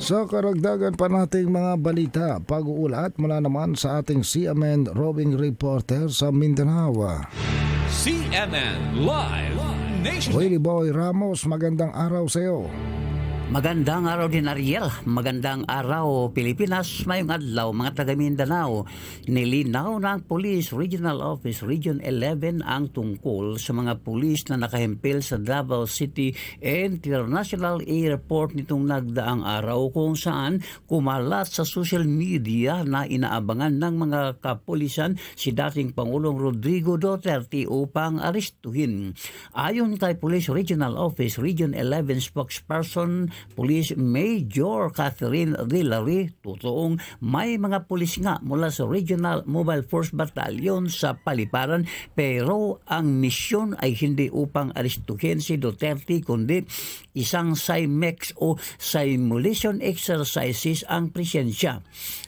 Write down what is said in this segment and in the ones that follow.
Sa karagdagan pa nating mga balita, pag-uulat mula naman sa ating CMN roving reporter sa Mindanao. CNN Live Nation. Willie Boy Ramos, magandang araw sa iyo. Magandang araw din, Ariel. Magandang araw, Pilipinas. Mayong adlaw, mga taga Mindanao. Nilinaw ng Police Regional Office Region 11 ang tungkol sa mga pulis na nakahimpil sa Davao City International Airport nitong nagdaang araw, kung saan kumalat sa social media na inaabangan ng mga kapulisan si dating Pangulong Rodrigo Duterte upang arestuhin. Ayon kay Police Regional Office Region 11 spokesperson Police Major Catherine Dillary, totoong may mga pulis nga mula sa Regional Mobile Force Battalion sa paliparan, pero ang misyon ay hindi upang arestuhin si Duterte kundi isang SIMEX o simulation exercises ang presensya.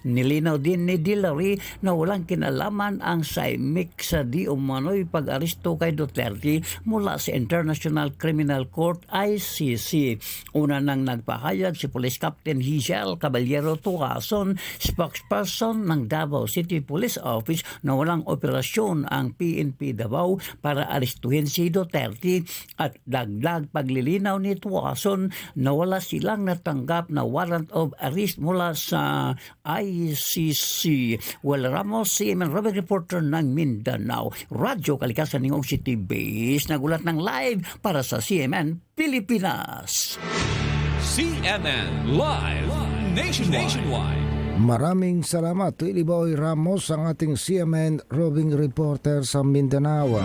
Nilinaw din ni Dillary na walang kinalaman ang SIMEX sa di umano'y pag-aresto kay Duterte mula sa International Criminal Court ICC. Una nang nagpahayag si Police Captain Hazel Caballero Tuason, spokesperson ng Davao City Police Office, na walang operasyon ang PNP Davao para arestuhin si Duterte, at dagdag paglilinaw ni Tuason na wala silang natanggap na warrant of arrest mula sa ICC. Well, Ramos, CMN Robert Reporter ng Mindanao, Radyo Kalikasan ng City Base, nagulat ng live para sa CMN Pilipinas. CNN Live Nationwide. Maraming salamat, Willie Boy Ramos, ang ating CMN roving reporter sa Mindanao.